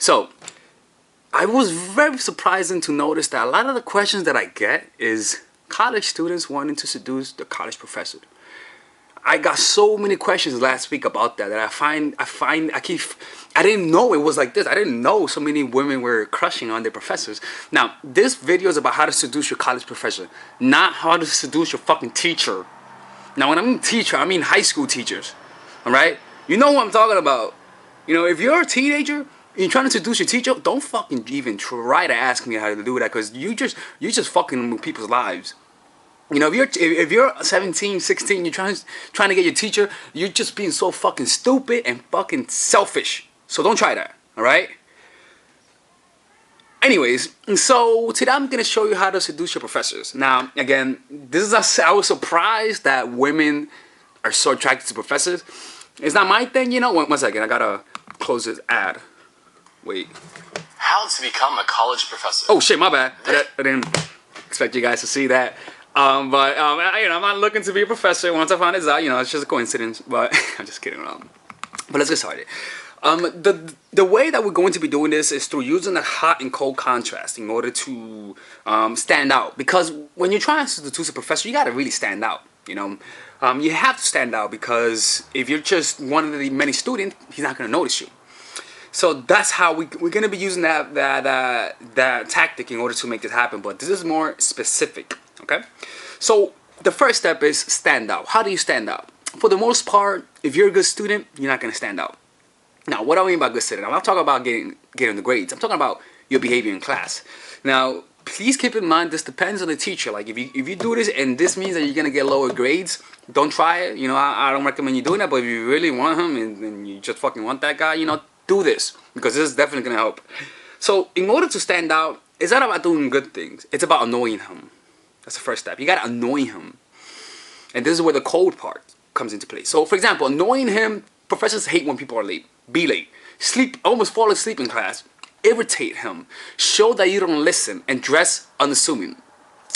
So I was very surprising to notice that a lot of the questions that I get is college students wanting to seduce the college professor. I got so many questions last week about that I didn't know it was like this. I didn't know so many women were crushing on their professors. Now, this video is about how to seduce your college professor, not how to seduce your fucking teacher. Now, when I mean teacher, I mean high school teachers. Alright? You know what I'm talking about. You know, if you're a teenager and you're trying to seduce your teacher, don't fucking even try to ask me how to do that, because you just fucking with people's lives. You know, if you're 17, 16, you're trying to get your teacher, you're just being so fucking stupid and fucking selfish. So don't try that, alright? Anyways, so today I'm going to show you how to seduce your professors. Now, again, I was surprised that women are so attracted to professors. It's not my thing, you know. One second, I gotta close this ad. Wait. How to become a college professor. Oh shit, my bad. I didn't expect you guys to see that. I'm not looking to be a professor. Once I find this out, you know, it's just a coincidence. But I'm just kidding around. But let's get started. The way that we're going to be doing this is through using the hot and cold contrast in order to stand out. Because when you're trying to seduce a professor, you gotta really stand out. You know, you have to stand out, because if you're just one of the many students, he's not gonna notice you. So that's how we're gonna be using that tactic in order to make this happen. But this is more specific. Okay, so the first step is stand out. How do you stand out? For the most part, if you're a good student, you're not gonna stand out. Now, what do I mean by good student? I'm not talking about getting the grades. I'm talking about your behavior in class. Now, please keep in mind, this depends on the teacher. Like, if you do this and this means that you're gonna get lower grades, don't try it. You know, I don't recommend you doing that. But if you really want him and you just fucking want that guy, you know, do this, because this is definitely gonna help. So, in order to stand out, it's not about doing good things. It's about annoying him. That's the first step. You gotta annoy him, and this is where the cold part comes into play. So, for example, annoying him. Professors hate when people are late. Be late. Sleep. Almost fall asleep in class. Irritate him. Show that you don't listen, and dress unassuming.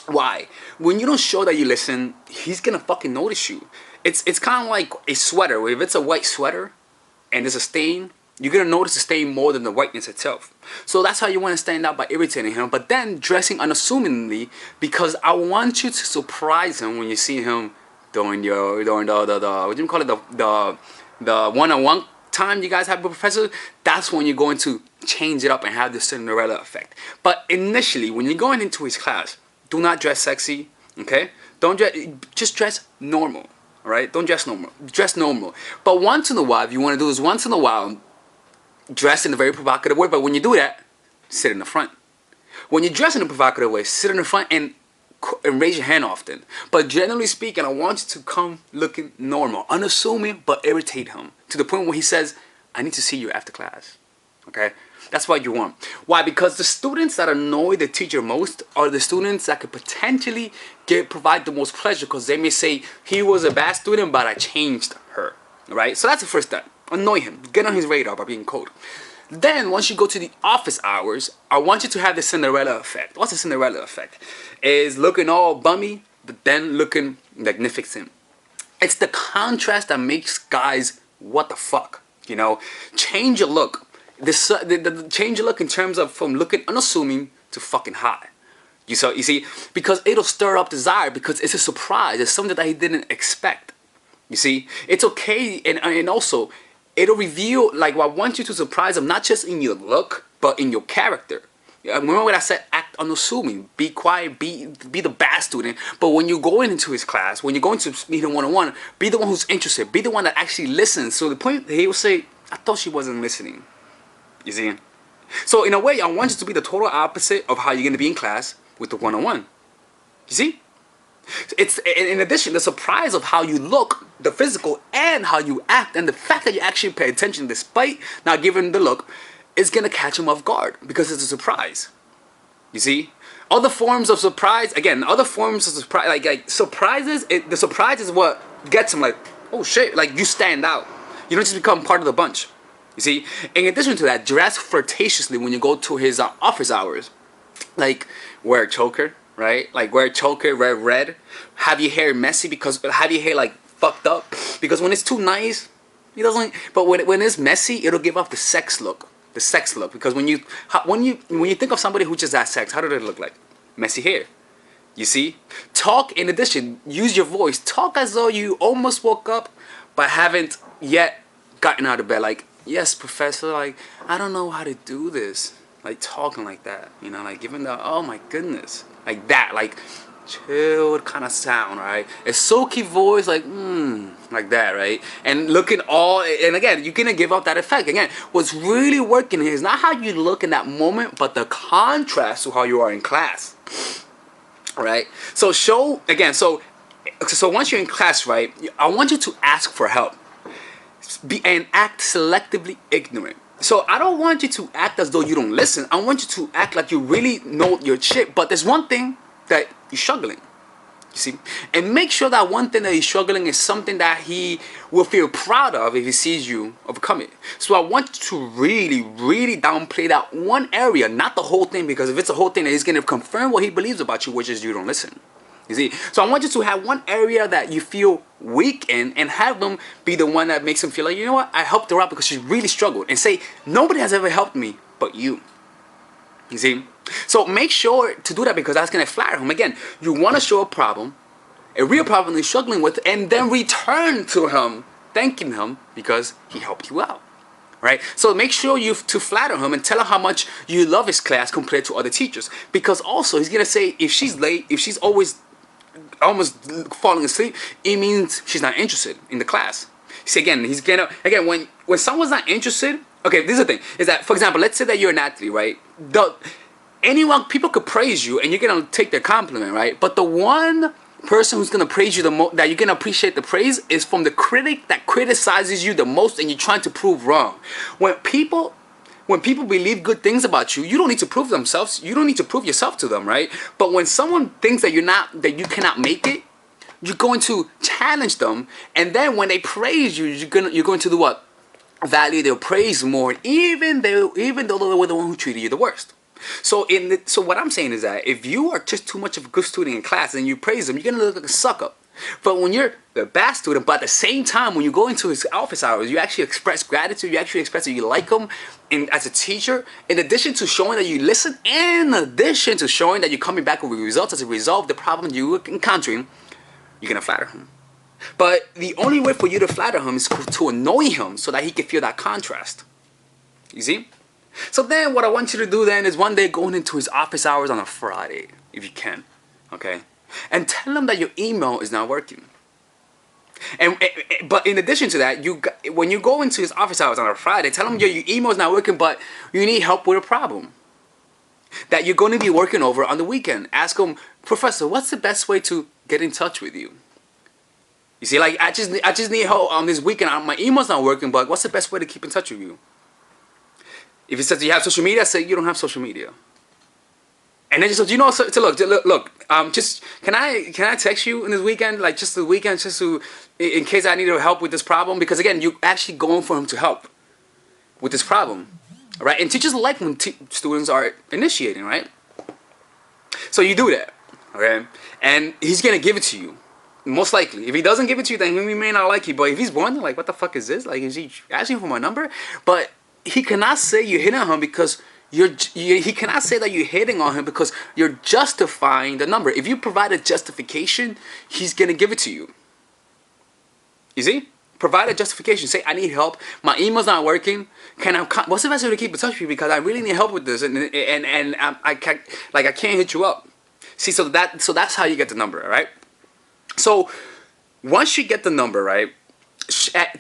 Why? When you don't show that you listen, he's gonna fucking notice you. It's kind of like a sweater. If it's a white sweater and there's a stain, you're gonna notice the stain more than the whiteness itself. So that's how you want to stand out, by irritating him, but then dressing unassumingly, because I want you to surprise him when you see him during the what do you call it, the one-on-one time you guys have with professor. That's when you're going to change it up and have the Cinderella effect. But initially, when you're going into his class, do not dress sexy, okay? Just dress normal, all right? Don't dress normal. Dress normal. But once in a while, if you want to do this once in a while, dress in a very provocative way. But when you do that, sit in the front. When you dress in a provocative way, sit in the front and raise your hand often. But generally speaking, I want you to come looking normal, unassuming, but irritate him to the point where he says, I need to see you after class. Okay? That's what you want. Why? Because the students that annoy the teacher most are the students that could potentially provide the most pleasure, because they may say, he was a bad student, but I changed her. Right? So that's the first step. Annoy him. Get on his radar by being cold. Then, once you go to the office hours, I want you to have the Cinderella effect. What's the Cinderella effect? Is looking all bummy, but then looking magnificent. It's the contrast that makes guys, what the fuck? You know, change your look. Change your look in terms of from looking unassuming to fucking hot. You see, because it'll stir up desire, because it's a surprise. It's something that he didn't expect. You see, it's okay, and also, it'll reveal, like, I want you to surprise them, not just in your look, but in your character. Remember what I said? Act unassuming. Be quiet. Be the bad student. But when you're going into his class, when you're going to meet him one-on-one, be the one who's interested. Be the one that actually listens. So the point, he will say, I thought she wasn't listening. You see? So in a way, I want you to be the total opposite of how you're going to be in class with the one-on-one. You see? It's, in addition, the surprise of how you look, the physical, and how you act, and the fact that you actually pay attention despite not giving the look, is going to catch him off guard, because it's a surprise. You see? Other forms of surprise, again, other forms of surprise, like surprises, the surprise is what gets him, like, oh shit, like, you stand out. You don't just become part of the bunch. You see? In addition to that, dress flirtatiously when you go to his office hours. Like, wear a choker. Right? Like, wear a choker, wear red, have your hair messy, have your hair like fucked up, because when it's too nice, he doesn't. But when it's messy, it'll give off the sex look. the sex look. Because when you think of somebody who just has sex, how do they look like? Messy hair. You see? Talk, in addition, use your voice. Talk as though you almost woke up but haven't yet gotten out of bed. Like, yes, professor, like, I don't know how to do this. Like, talking like that, you know, like giving the, oh my goodness, like that, like chilled kind of sound, right? A silky voice, like like that, right? And looking all, and again, you're gonna give out that effect. Again, what's really working here is not how you look in that moment, but the contrast to how you are in class, right? So show, again, so once you're in class, right, I want you to ask for help and act selectively ignorant. So I don't want you to act as though you don't listen. I want you to act like you really know your shit. But there's one thing that you're struggling. You see? And make sure that one thing that he's struggling is something that he will feel proud of if he sees you overcome it. So I want you to really, really downplay that one area, not the whole thing, because if it's a whole thing, then he's going to confirm what he believes about you, which is you don't listen. You see? So I want you to have one area that you feel weak in and have them be the one that makes him feel like, you know what, I helped her out because she really struggled. And say, nobody has ever helped me but you. You see? So make sure to do that because that's going to flatter him. Again, you want to show a real problem he's struggling with, and then return to him, thanking him because he helped you out. Right? So make sure to flatter him and tell him how much you love his class compared to other teachers. Because also, he's going to say, if she's late, if she's almost falling asleep, it means she's not interested in the class. See, again, when someone's not interested, okay, this is the thing, is that, for example, let's say that you're an athlete, right? People could praise you and you're gonna take their compliment, right? But the one person who's gonna praise you the most, that you're gonna appreciate the praise, is from the critic that criticizes you the most and you're trying to prove wrong. When people believe good things about you, you don't need to prove themselves. You don't need to prove yourself to them, right? But when someone thinks that you cannot make it, you're going to challenge them, and then when they praise you, you're going to do what? Value their praise more, even though they were the one who treated you the worst. So what I'm saying is that if you are just too much of a good student in class and you praise them, you're gonna look like a sucker. But when you're the bad student, but at the same time, when you go into his office hours, you actually express gratitude, you actually express that you like him and as a teacher, in addition to showing that you listen, in addition to showing that you're coming back with results as a result of the problem you were encountering, you're going to flatter him. But the only way for you to flatter him is to annoy him so that he can feel that contrast. You see? So then what I want you to do then is one day going into his office hours on a Friday, if you can, okay? And tell him that your email is not working. But in addition to that, when you go into his office hours on a Friday, tell him your email is not working, but you need help with a problem that you're going to be working over on the weekend. Ask him, Professor, what's the best way to get in touch with you? You see, like, I just need help on this weekend. My email's not working, but what's the best way to keep in touch with you? If he says you have social media, say you don't have social media. And then just, you know, so look, just, can I text you in this weekend, like just the weekend, just to, in case I need help with this problem? Because again, you're actually going for him to help with this problem, right? And teachers like when students are initiating, right? So you do that, okay? And he's gonna give it to you, most likely. If he doesn't give it to you, then he may not like you. But if he's wondering, like, what the fuck is this? Like, is he asking for my number? But he cannot say you're hitting on him because he cannot say that you're hitting on him because you're justifying the number. If you provide a justification, he's gonna give it to you. You see? Provide a justification. Say, I need help. My email's not working. What's the best way to keep in touch with you? Because I really need help with this, and I can't hit you up. See, so that's how you get the number, right? So once you get the number, right?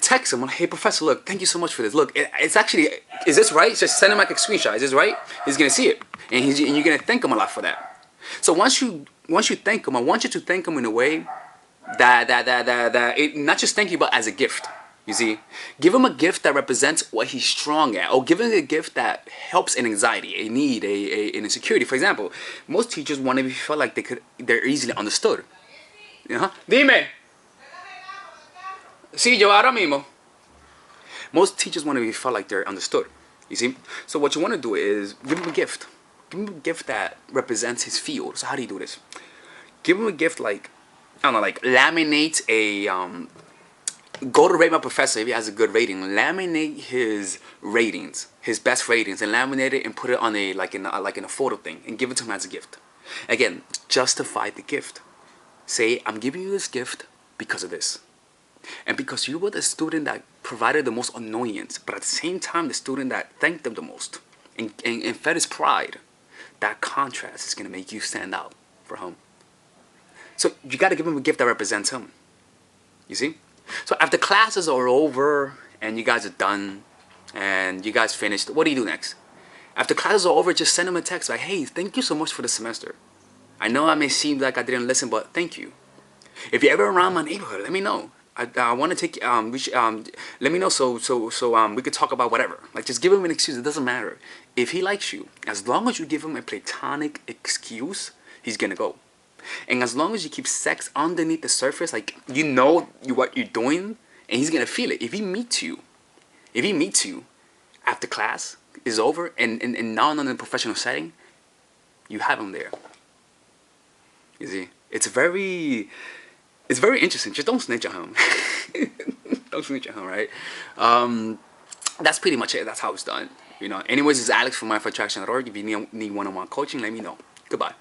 Text him, hey professor, look, thank you so much for this. Look, it's actually, is this right? Just send him like a screenshot. Is this right? He's gonna see it, and you're gonna thank him a lot for that. So once you thank him, I want you to thank him in a way that not just thank you, but as a gift. You see, give him a gift that represents what he's strong at, or give him a gift that helps an anxiety, a need, an insecurity. For example, most teachers want to feel like they're easily understood. Dime. Sí, yo ahora mismo. Most teachers want to be felt like they're understood. You see? So what you want to do is give him a gift. Give him a gift that represents his field. So how do you do this? Give him a gift like, I don't know, like laminate go to Rate My Professor if he has a good rating. Laminate his ratings, his best ratings, and laminate it and put it on a like in a photo thing and give it to him as a gift. Again, justify the gift. Say, I'm giving you this gift because of this. And because you were the student that provided the most annoyance, but at the same time the student that thanked them the most and fed his pride, that contrast is going to make you stand out for him. So you got to give him a gift that represents him. You see? So after classes are over and you guys are done and you guys finished, what do you do next? After classes are over, just send him a text like, hey, thank you so much for the semester. I know I may seem like I didn't listen, but thank you. If you're ever around my neighborhood, let me know. I want to take let me know so we could talk about whatever. Like, just give him an excuse. It doesn't matter. If he likes you, as long as you give him a platonic excuse, he's gonna go. And as long as you keep sex underneath the surface, like you know what you're doing, and he's gonna feel it. If he meets you after class is over and now in a professional setting, you have him there. You see, it's very interesting. Just don't snitch on him. Don't snitch on him, right? That's pretty much it. That's how it's done. You know. Anyways, it's Alex from mindforattraction.org. If you need one-on-one coaching, let me know. Goodbye.